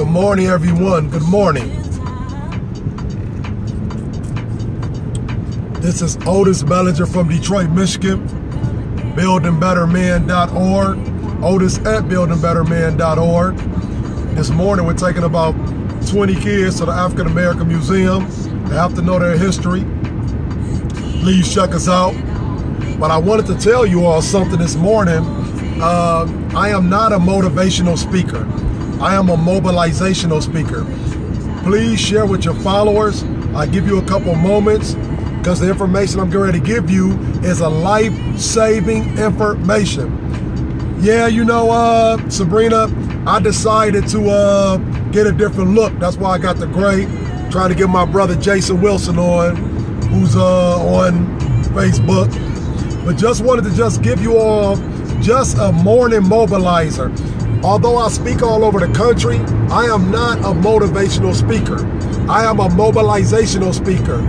Good morning, everyone. Good morning. This is Otis Bellinger from Detroit, Michigan. BuildingBetterMan.org. Otis at BuildingBetterMan.org. This morning, we're taking about 20 kids to the African American Museum. They have to know their history. Please check us out. But I wanted to tell you all something this morning. I am not a motivational speaker. I am a mobilizational speaker. Please share with your followers. I'll give you a couple moments because the information I'm going to give you is a life-saving information. Yeah, you know, Sabrina, I decided to get a different look. That's why I got the gray. Trying to get my brother Jason Wilson on, who's on Facebook. But just wanted to just give you all just a morning mobilizer. Although I speak all over the country, I am not a motivational speaker. I am a mobilizational speaker.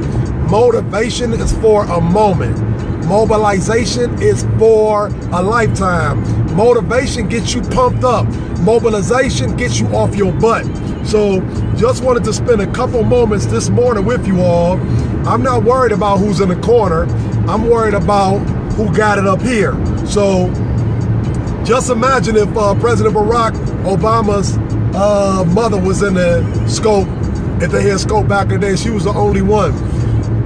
Motivation is for a moment. Mobilization is for a lifetime. Motivation gets you pumped up. Mobilization gets you off your butt. So just wanted to spend a couple moments this morning with you all. I'm not worried about who's in the corner. I'm worried about who got it up here. So just imagine if President Barack Obama's mother was in the scope. If they had scope back in the day, she was the only one.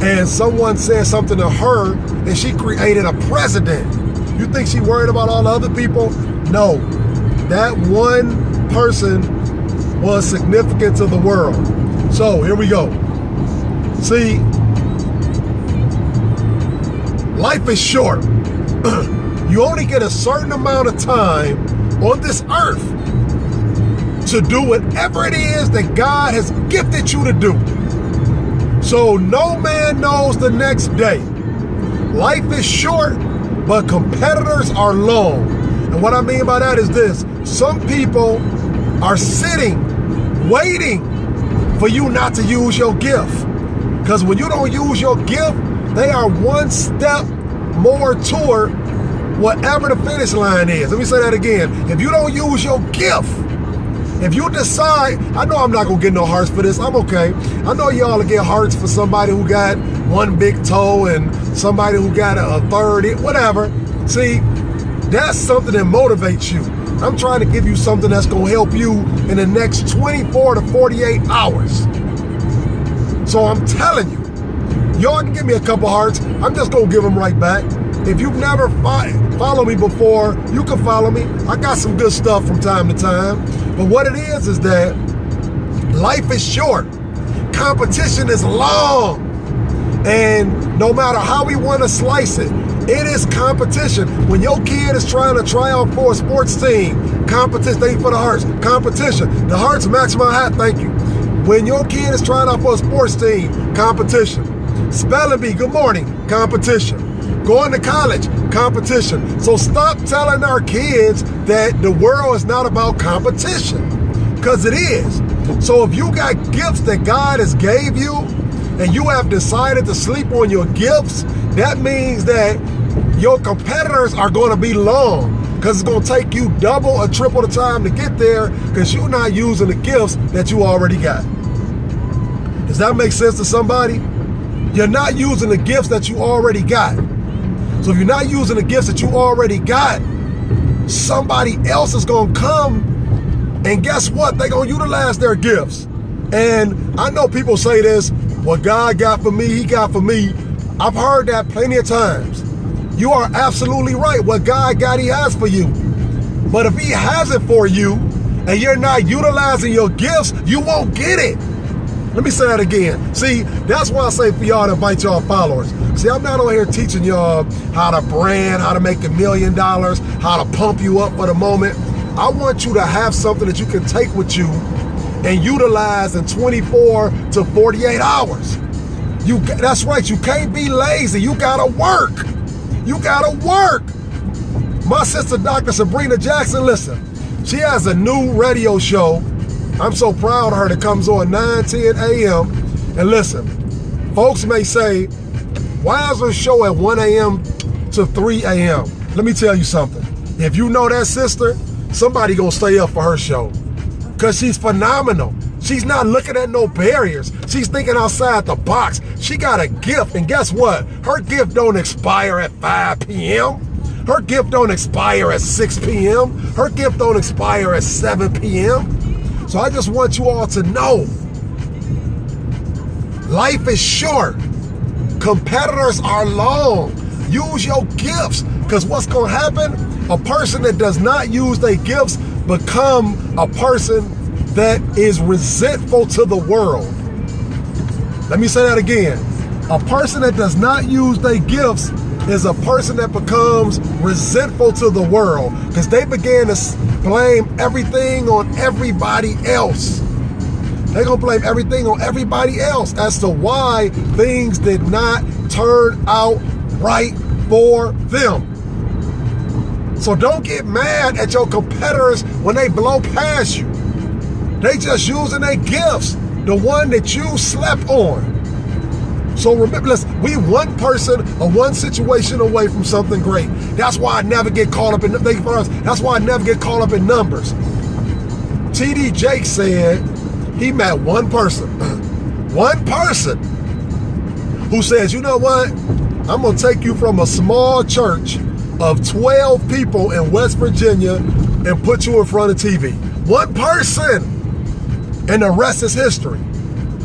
And someone said something to her and she created a president. You think she worried about all the other people? No. That one person was significant to the world. So here we go. See, life is short. You only get a certain amount of time on this earth to do whatever it is that God has gifted you to do. So no man knows the next day. Life is short, but competitors are long. And what I mean by that is this. Some people are sitting, waiting for you not to use your gift. Because when you don't use your gift, they are one step more toward whatever the finish line is. Let me say that again. If you don't use your gift, if you decide, I know I'm not going to get no hearts for this. I'm okay. I know y'all will get hearts for somebody who got one big toe and somebody who got a third, whatever. See, that's something that motivates you. I'm trying to give you something that's going to help you in the next 24 to 48 hours. So I'm telling you, y'all can give me a couple hearts. I'm just going to give them right back. If you've never followed me before, you can follow me. I got some good stuff from time to time. But what it is that life is short. Competition is long. And no matter how we want to slice it, it is competition. When your kid is trying to try out for a sports team, competition, thank you for the hearts, competition. The hearts match my hat, thank you. When your kid is trying out for a sports team, competition. Spelling bee, good morning, competition. Going to college, competition. So stop telling our kids that the world is not about competition, because it is. So if you got gifts that God has gave you and you have decided to sleep on your gifts, that means that your competitors are going to be long, because it's going to take you double or triple the time to get there because you're not using the gifts that you already got. Does that make sense to somebody? You're not using the gifts that you already got. So if you're not using the gifts that you already got, somebody else is going to come, and guess what? They're going to utilize their gifts. And I know people say this, what God got for me, he got for me. I've heard that plenty of times. You are absolutely right. What God got, he has for you. But if he has it for you and you're not utilizing your gifts, you won't get it. Let me say that again. See, that's why I say for y'all to invite y'all followers. See, I'm not on here teaching y'all how to brand, how to make $1 million, how to pump you up for the moment. I want you to have something that you can take with you and utilize in 24 to 48 hours. That's right, you can't be lazy. You gotta work. You gotta work. My sister, Dr. Sabrina Jackson, listen, she has a new radio show. I'm so proud of her that comes on 9:10 a.m. And listen, folks may say, why is her show at 1 a.m. to 3 a.m.? Let me tell you something. If you know that sister, somebody gonna stay up for her show. because she's phenomenal. She's not looking at no barriers. She's thinking outside the box. She got a gift, and guess what? Her gift don't expire at 5 p.m. Her gift don't expire at 6 p.m. Her gift don't expire at 7 p.m. So I just want you all to know, life is short. Competitors are long. Use your gifts, because what's going to happen? A person that does not use their gifts become a person that is resentful to the world. Let me say that again. A person that does not use their gifts is a person that becomes resentful to the world, because they began to blame everything on everybody else. They're going to blame everything on everybody else as to why things did not turn out right for them. So don't get mad at your competitors when they blow past you. They just using their gifts, the one that you slept on. So remember, listen, we one person or one situation away from something great. That's why I never get caught up in, that's why I never get caught up in numbers. T.D. Jakes said he met one person who says, you know what? I'm going to take you from a small church of 12 people in West Virginia and put you in front of TV. One person, and the rest is history.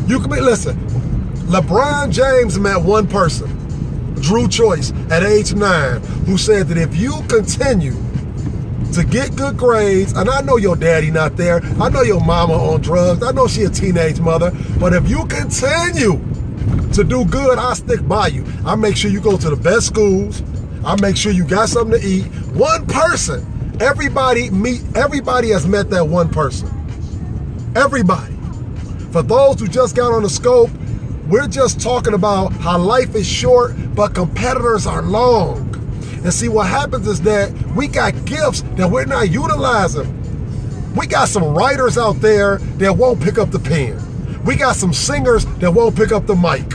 You can be, listen, LeBron James met one person, Drew Choice, at age 9, who said that if you continue to get good grades, and I know your daddy not there, I know your mama on drugs, I know she a teenage mother, but if you continue to do good, I'll stick by you. I'll make sure you go to the best schools. I'll make sure you got something to eat. One person. Everybody has met that one person. Everybody. For those who just got on the scope, we're just talking about how life is short, but competitors are long. And see, what happens is that we got gifts that we're not utilizing. We got some writers out there that won't pick up the pen. We got some singers that won't pick up the mic.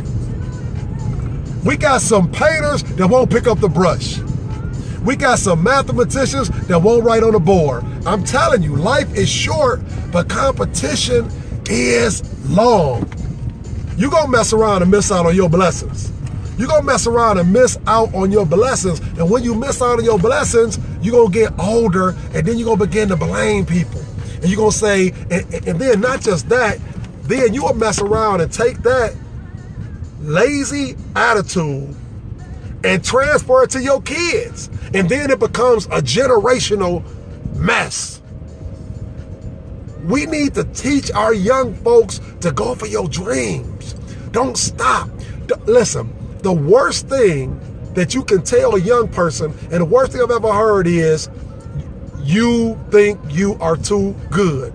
We got some painters that won't pick up the brush. We got some mathematicians that won't write on the board. I'm telling you, life is short, but competition is long. You're going to mess around and miss out on your blessings. You're going to mess around and miss out on your blessings. And when you miss out on your blessings, you're going to get older, and then you're going to begin to blame people. And you're going to say, and then not just that, then you will mess around and take that lazy attitude and transfer it to your kids. And then it becomes a generational mess. We need to teach our young folks to go for your dreams. Don't stop. Listen, the worst thing that you can tell a young person, and the worst thing I've ever heard is, you think you are too good.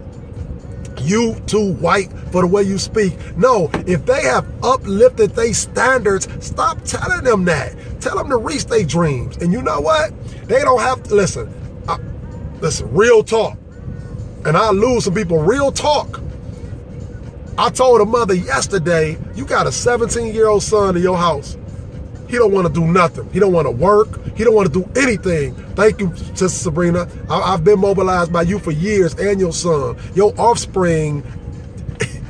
You too white for the way you speak. No, if they have uplifted their standards, stop telling them that. Tell them to reach their dreams. And you know what? They don't have to, listen, real talk. And I lose some people, real talk. I told a mother yesterday, you got a 17-year-old son in your house. He don't want to do nothing. He don't want to work. He don't want to do anything. Thank you, Sister Sabrina. I've been mobilized by you for years and your son. Your offspring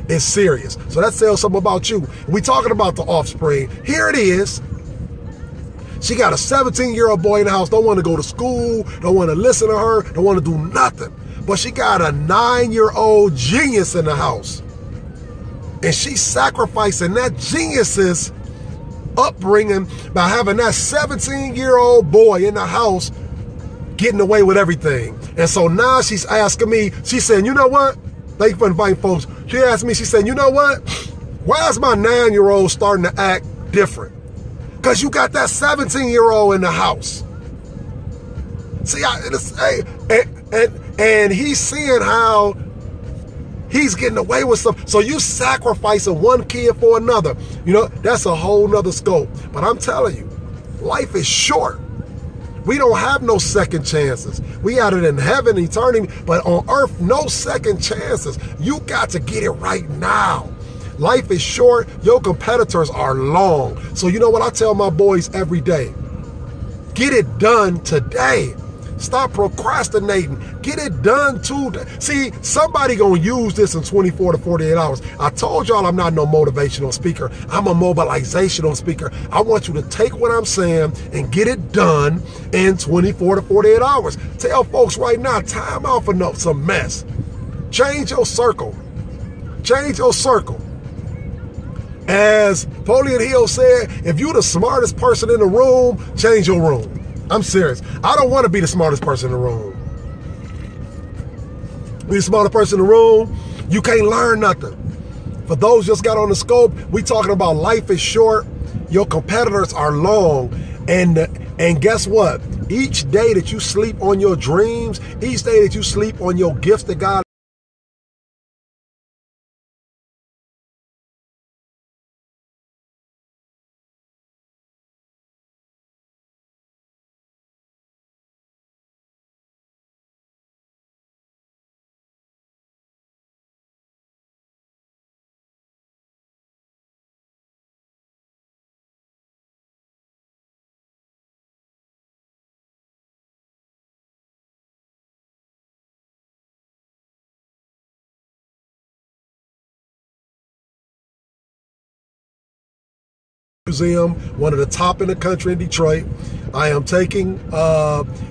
is serious. So that tells something about you. We talking about the offspring. Here it is. She got a 17-year-old boy in the house, don't want to go to school, don't want to listen to her, don't want to do nothing. But she got a 9-year-old genius in the house. And she's sacrificing that genius's upbringing by having that 17-year-old boy in the house getting away with everything. And so now she's asking me, she's saying, you know what? Thank you for inviting folks. She asked me, she said, you know what? Why is my 9-year-old starting to act different? Because you got that 17-year-old in the house. See, and he's seeing how he's getting away with something. So you sacrificing one kid for another. You know, that's a whole nother scope. But I'm telling you, life is short. We don't have no second chances. We got it in heaven, eternity, but on earth, no second chances. You got to get it right now. Life is short. Your competitors are long. So you know what I tell my boys every day? Get it done today. Stop procrastinating. Get it done today. See, somebody gonna use this in 24 to 48 hours. I told y'all I'm not no motivational speaker. I'm a mobilizational speaker. I want you to take what I'm saying and get it done in 24 to 48 hours. Tell folks right now, time out for some mess. Change your circle. Change your circle. As Napoleon Hill said, if you're the smartest person in the room, change your room. I'm serious. I don't want to be the smartest person in the room. Be the smartest person in the room, you can't learn nothing. For those just got on the scope, we talking about life is short, your competitors are long, and guess what? Each day that you sleep on your dreams, each day that you sleep on your gifts that God Museum, one of the top in the country in Detroit. I am taking,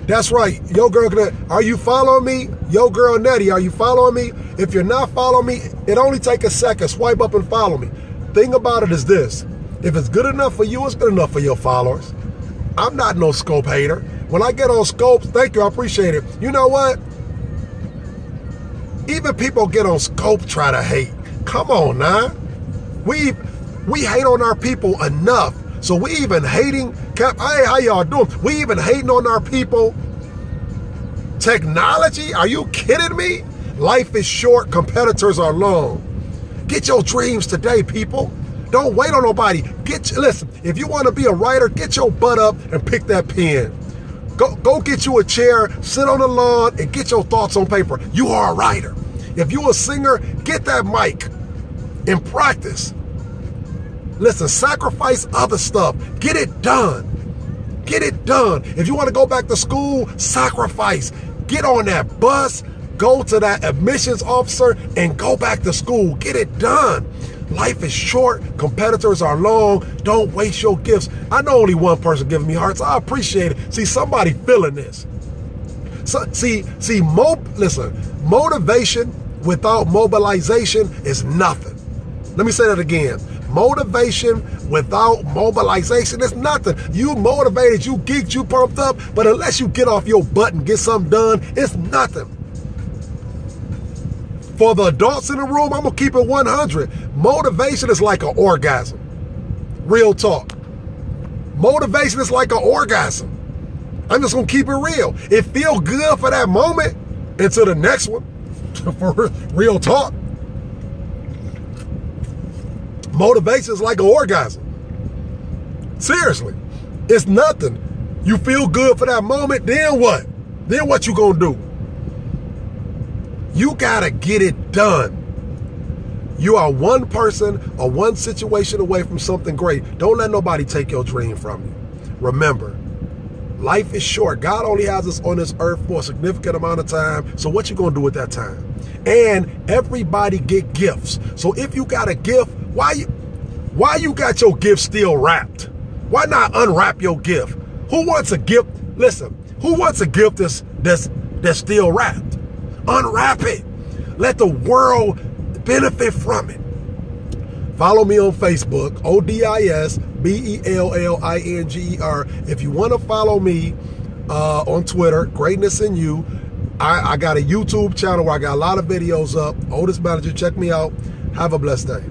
that's right, Yo Girl, are you following me? Yo Girl Nettie, are you following me? If you're not following me, it only take a second. Swipe up and follow me. Thing about it is this, if it's good enough for you, it's good enough for your followers. I'm not no Scope hater. When I get on Scope, thank you, I appreciate it. You know what? Even people get on Scope try to hate. Come on now. We hate on our people enough. So we even hating, hey, how y'all doing? We even hating on our people. Technology, are you kidding me? Life is short, competitors are long. Get your dreams today, people. Don't wait on nobody. Listen, if you want to be a writer, get your butt up and pick that pen. Go get you a chair, sit on the lawn, and get your thoughts on paper. You are a writer. If you a singer, get that mic and practice. Listen, sacrifice other stuff. Get it done. Get it done. If you want to go back to school, sacrifice. Get on that bus, go to that admissions officer, and go back to school. Get it done. Life is short. Competitors are long. Don't waste your gifts. I know only one person giving me hearts. I appreciate it. See, somebody feeling this. So, listen, motivation without mobilization is nothing. Let me say that again. Motivation without mobilization is nothing. You motivated, you geeked, you pumped up, but unless you get off your butt and get something done, it's nothing. For the adults in the room, I'm gonna keep it 100. Motivation is like an orgasm. Real talk. Motivation is like an orgasm. I'm just gonna keep it real. It feels good for that moment until the next one. For real talk. Motivation is like an orgasm. Seriously. It's nothing. You feel good for that moment, then what? Then what you gonna do? You gotta get it done. You are one person or one situation away from something great. Don't let nobody take your dream from you. Remember, life is short. God only has us on this earth for a significant amount of time. So what you gonna do with that time? And everybody get gifts. So if you got a gift, why you got your gift still wrapped? Why not unwrap your gift? Who wants a gift? Listen, who wants a gift that's still wrapped? Unwrap it. Let the world benefit from it. Follow me on Facebook, ODISBELLINGER. If you want to follow me on Twitter, Greatness in You. I got a YouTube channel where I got a lot of videos up. Otis Manager, check me out. Have a blessed day.